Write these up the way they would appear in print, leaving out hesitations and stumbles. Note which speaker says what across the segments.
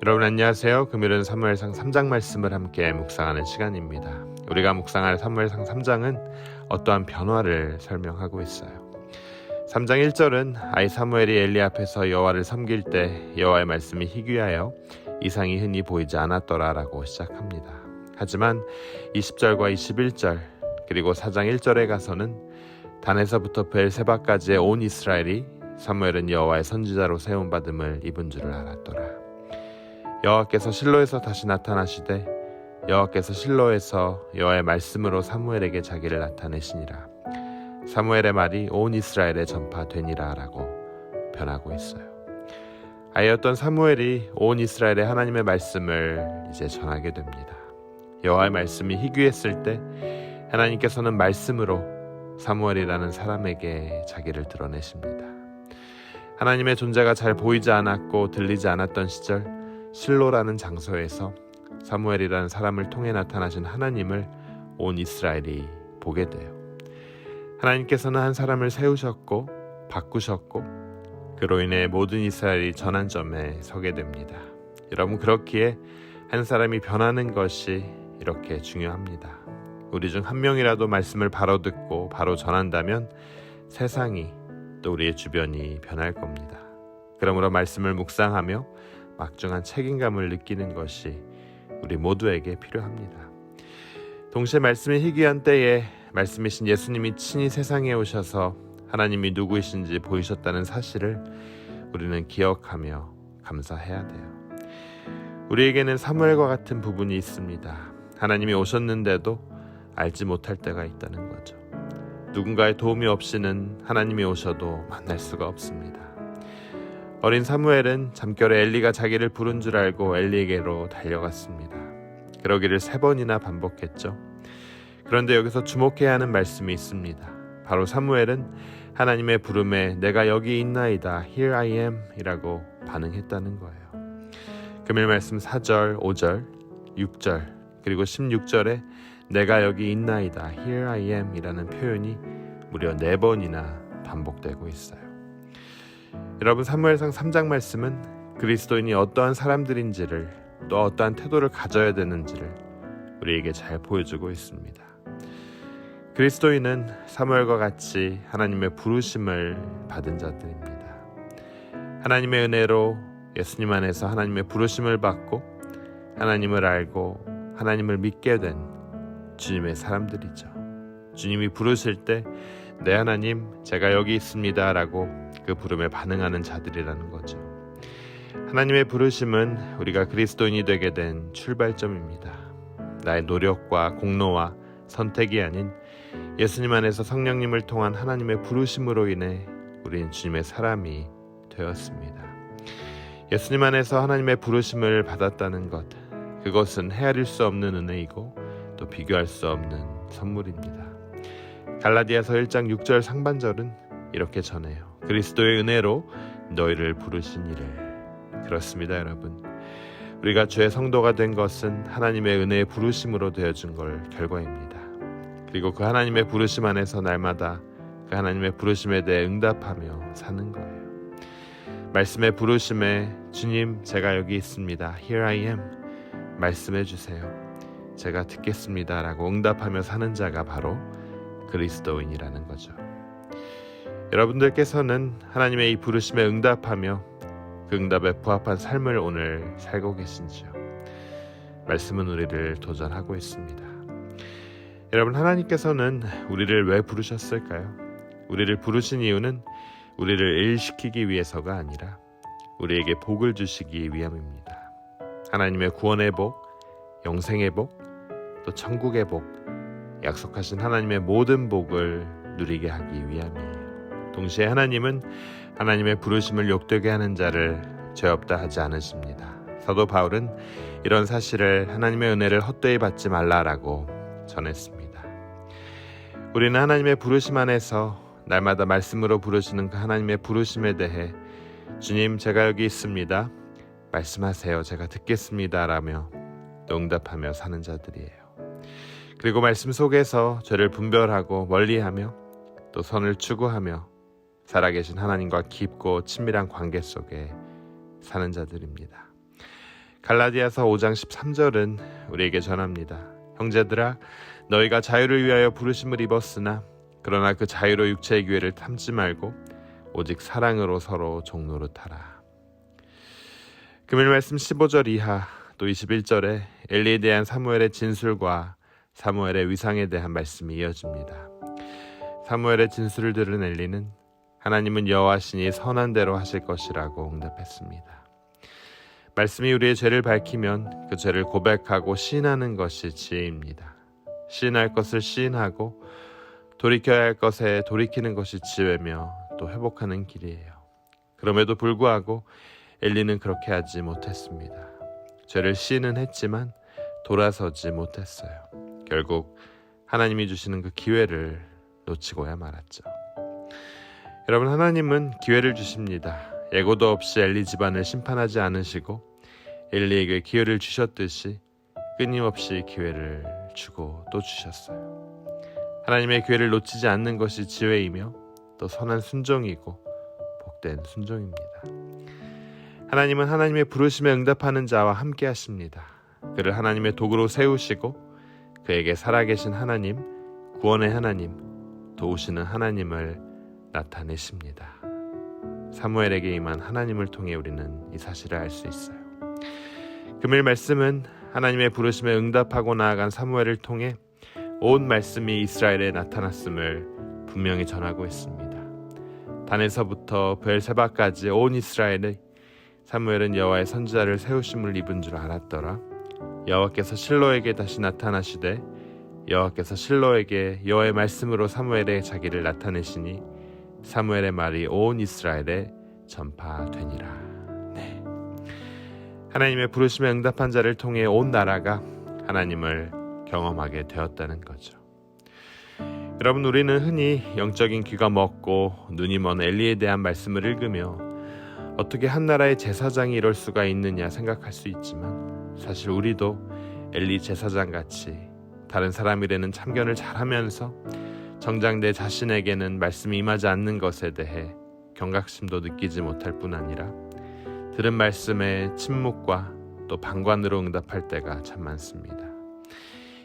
Speaker 1: 여러분 안녕하세요. 금요일은 사무엘상 3장 말씀을 함께 묵상하는 시간입니다. 우리가 묵상할 사무엘상 3장은 어떠한 변화를 설명하고 있어요. 3장 1절은 아이 사무엘이 엘리 앞에서 여호와를 섬길 때 여호와의 말씀이 희귀하여 이상이 흔히 보이지 않았더라 라고 시작합니다. 하지만 20절과 21절 그리고 4장 1절에 가서는 단에서부터 베엘세바까지의 온 이스라엘이 사무엘은 여호와의 선지자로 세움받음을 입은 줄을 알았더라. 여호와께서 실로에서 다시 나타나시되 여호와께서 실로에서 여호와의 말씀으로 사무엘에게 자기를 나타내시니라. 사무엘의 말이 온 이스라엘에 전파되니라 라고 변하고 있어요. 아이였던 사무엘이 온 이스라엘에 하나님의 말씀을 이제 전하게 됩니다. 여호와의 말씀이 희귀했을 때 하나님께서는 말씀으로 사무엘이라는 사람에게 자기를 드러내십니다. 하나님의 존재가 잘 보이지 않았고 들리지 않았던 시절 실로라는 장소에서 사무엘이라는 사람을 통해 나타나신 하나님을 온 이스라엘이 보게 돼요. 하나님께서는 한 사람을 세우셨고 바꾸셨고 그로 인해 모든 이스라엘이 전환점에 서게 됩니다. 여러분 그렇기에 한 사람이 변하는 것이 이렇게 중요합니다. 우리 중 한 명이라도 말씀을 바로 듣고 바로 전한다면 세상이 또 우리의 주변이 변할 겁니다. 그러므로 말씀을 묵상하며 막중한 책임감을 느끼는 것이 우리 모두에게 필요합니다. 동시에 말씀이 희귀한 때에 말씀이신 예수님이 친히 세상에 오셔서 하나님이 누구이신지 보이셨다는 사실을 우리는 기억하며 감사해야 돼요. 우리에게는 사무엘과 같은 부분이 있습니다. 하나님이 오셨는데도 알지 못할 때가 있다는 거죠. 누군가의 도움이 없이는 하나님이 오셔도 만날 수가 없습니다. 어린 사무엘은 잠결에 엘리가 자기를 부른 줄 알고 엘리에게로 달려갔습니다. 그러기를 3번이나 반복했죠. 그런데 여기서 주목해야 하는 말씀이 있습니다. 바로 사무엘은 하나님의 부름에 내가 여기 있나이다, Here I am 이라고 반응했다는 거예요. 금일 말씀 4절, 5절, 6절 그리고 16절에 내가 여기 있나이다, Here I am 이라는 표현이 무려 4번이나 반복되고 있어요. 여러분 사무엘상 3장 말씀은 그리스도인이 어떠한 사람들인지를 또 어떠한 태도를 가져야 되는지를 우리에게 잘 보여주고 있습니다. 그리스도인은 사무엘과 같이 하나님의 부르심을 받은 자들입니다. 하나님의 은혜로 예수님 안에서 하나님의 부르심을 받고 하나님을 알고 하나님을 믿게 된 주님의 사람들이죠. 주님이 부르실 때 네 하나님 제가 여기 있습니다 라고 그 부름에 반응하는 자들이라는 거죠. 하나님의 부르심은 우리가 그리스도인이 되게 된 출발점입니다. 나의 노력과 공로와 선택이 아닌 예수님 안에서 성령님을 통한 하나님의 부르심으로 인해 우리는 주님의 사람이 되었습니다. 예수님 안에서 하나님의 부르심을 받았다는 것, 그것은 헤아릴 수 없는 은혜이고 또 비교할 수 없는 선물입니다. 갈라디아서 1장 6절 상반절은 이렇게 전해요. 그리스도의 은혜로 너희를 부르신 이를. 그렇습니다, 여러분. 우리가 주의 성도가 된 것은 하나님의 은혜의 부르심으로 되어준 걸 결과입니다. 그리고 그 하나님의 부르심 안에서 날마다 그 하나님의 부르심에 대해 응답하며 사는 거예요. 말씀의 부르심에 주님 제가 여기 있습니다, Here I am 말씀해 주세요, 제가 듣겠습니다 라고 응답하며 사는 자가 바로 그리스도인이라는 거죠. 여러분들께서는 하나님의 이 부르심에 응답하며 그 응답에 부합한 삶을 오늘 살고 계신지요? 말씀은 우리를 도전하고 있습니다. 여러분 하나님께서는 우리를 왜 부르셨을까요? 우리를 부르신 이유는 우리를 일시키기 위해서가 아니라 우리에게 복을 주시기 위함입니다. 하나님의 구원의 복, 영생의 복, 또 천국의 복, 약속하신 하나님의 모든 복을 누리게 하기 위함이에요. 동시에 하나님은 하나님의 부르심을 욕되게 하는 자를 죄 없다 하지 않으십니다. 사도 바울은 이런 사실을 하나님의 은혜를 헛되이 받지 말라라고 전했습니다. 우리는 하나님의 부르심 안에서 날마다 말씀으로 부르시는 그 하나님의 부르심에 대해 주님 제가 여기 있습니다, 말씀하세요, 제가 듣겠습니다 라며 또 응답하며 사는 자들이에요. 그리고 말씀 속에서 죄를 분별하고 멀리하며 또 선을 추구하며 살아계신 하나님과 깊고 친밀한 관계 속에 사는 자들입니다. 갈라디아서 5장 13절은 우리에게 전합니다. 형제들아, 너희가 자유를 위하여 부르심을 입었으나 그러나 그 자유로 육체의 기회를 탐지 말고 오직 사랑으로 서로 종노릇하라. 금일 말씀 15절 이하 또 21절에 엘리에 대한 사무엘의 진술과 사무엘의 위상에 대한 말씀이 이어집니다. 사무엘의 진술을 들은 엘리는 하나님은 여호와시니 선한 대로 하실 것이라고 응답했습니다. 말씀이 우리의 죄를 밝히면 그 죄를 고백하고 시인하는 것이 지혜입니다. 시인할 것을 시인하고 돌이켜야 할 것에 돌이키는 것이 지혜며 또 회복하는 길이에요. 그럼에도 불구하고 엘리는 그렇게 하지 못했습니다. 죄를 시인은 했지만 돌아서지 못했어요. 결국 하나님이 주시는 그 기회를 놓치고야 말았죠. 여러분, 하나님은 기회를 주십니다. 예고도 없이 엘리 집안을 심판하지 않으시고 엘리에게 기회를 주셨듯이 끊임없이 기회를 주고 또 주셨어요. 하나님의 기회를 놓치지 않는 것이 지혜이며 또 선한 순종이고 복된 순종입니다. 하나님은 하나님의 부르심에 응답하는 자와 함께 하십니다. 그를 하나님의 도구로 세우시고 그에게 살아계신 하나님, 구원의 하나님, 도우시는 하나님을 나타내십니다. 사무엘에게 임한 하나님을 통해 우리는 이 사실을 알 수 있어요. 금일 말씀은 하나님의 부르심에 응답하고 나아간 사무엘을 통해 온 말씀이 이스라엘에 나타났음을 분명히 전하고 있습니다. 단에서부터 브엘세바까지 온 이스라엘의 사무엘은 여호와의 선지자를 세우심을 입은 줄 알았더라. 여호와께서 실로에게 다시 나타나시되 여호와께서 실로에게 여호와의 말씀으로 사무엘의 자기를 나타내시니 사무엘의 말이 온 이스라엘에 전파되니라. 네. 하나님의 부르심에 응답한 자를 통해 온 나라가 하나님을 경험하게 되었다는 거죠. 여러분, 우리는 흔히 영적인 귀가 먹고 눈이 먼 엘리에 대한 말씀을 읽으며 어떻게 한 나라의 제사장이 이럴 수가 있느냐 생각할 수 있지만 사실 우리도 엘리 제사장같이 다른 사람이라는 참견을 잘하면서 정작 내 자신에게는 말씀이 임하지 않는 것에 대해 경각심도 느끼지 못할 뿐 아니라 들은 말씀에 침묵과 또 방관으로 응답할 때가 참 많습니다.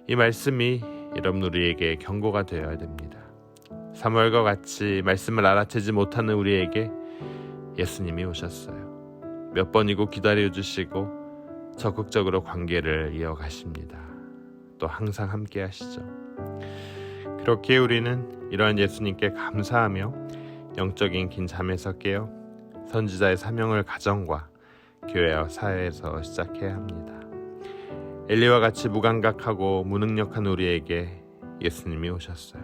Speaker 1: 이 말씀이 여러분 우리에게 경고가 되어야 됩니다. 사무엘과 같이 말씀을 알아채지 못하는 우리에게 예수님이 오셨어요. 몇 번이고 기다려주시고 적극적으로 관계를 이어가십니다. 또 항상 함께 하시죠. 그렇게 우리는 이러한 예수님께 감사하며 영적인 긴 잠에서 깨어 선지자의 사명을 가정과 교회와 사회에서 시작해야 합니다. 엘리와 같이 무감각하고 무능력한 우리에게 예수님이 오셨어요.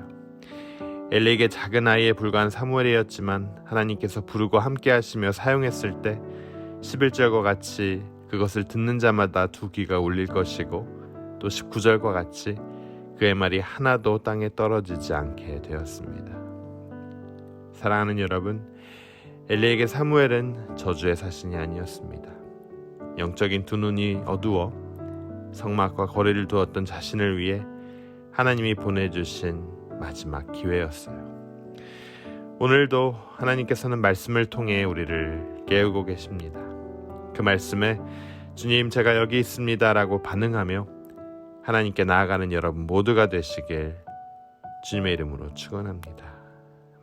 Speaker 1: 엘리에게 작은 아이에 불과한 사무엘이었지만 하나님께서 부르고 함께 하시며 사용했을 때 11절과 같이 그것을 듣는 자마다 두 귀가 울릴 것이고 또 19절과 같이 그의 말이 하나도 땅에 떨어지지 않게 되었습니다. 사랑하는 여러분, 엘리에게 사무엘은 저주의 사신이 아니었습니다. 영적인 두 눈이 어두워 성막과 거리를 두었던 자신을 위해 하나님이 보내주신 마지막 기회였어요. 오늘도 하나님께서는 말씀을 통해 우리를 깨우고 계십니다. 그 말씀에 주님, 제가 여기 있습니다 라고 반응하며 하나님께 나아가는 여러분 모두가 되시길 주님의 이름으로 축원합니다.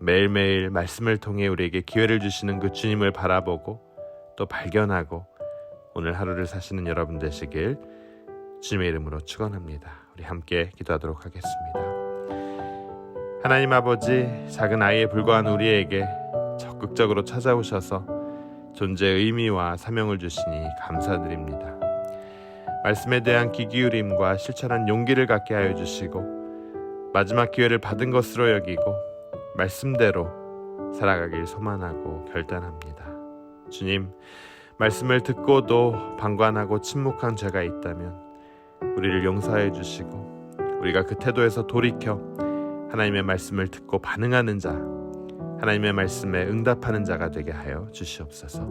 Speaker 1: 매일매일 말씀을 통해 우리에게 기회를 주시는 그 주님을 바라보고 또 발견하고 오늘 하루를 사시는 여러분 되시길 주님의 이름으로 축원합니다. 우리 함께 기도하도록 하겠습니다. 하나님 아버지, 작은 아이에 불과한 우리에게 적극적으로 찾아오셔서 존재의 의미와 사명을 주시니 감사드립니다. 말씀에 대한 귀 기울임과 실천한 용기를 갖게 하여 주시고 마지막 기회를 받은 것으로 여기고 말씀대로 살아가길 소망하고 결단합니다. 주님, 말씀을 듣고도 방관하고 침묵한 죄가 있다면 우리를 용서해 주시고 우리가 그 태도에서 돌이켜 하나님의 말씀을 듣고 반응하는 자, 하나님의 말씀에 응답하는 자가 되게 하여 주시옵소서.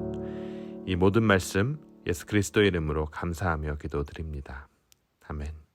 Speaker 1: 이 모든 말씀 예수 그리스도의 이름으로 감사하며 기도드립니다. 아멘.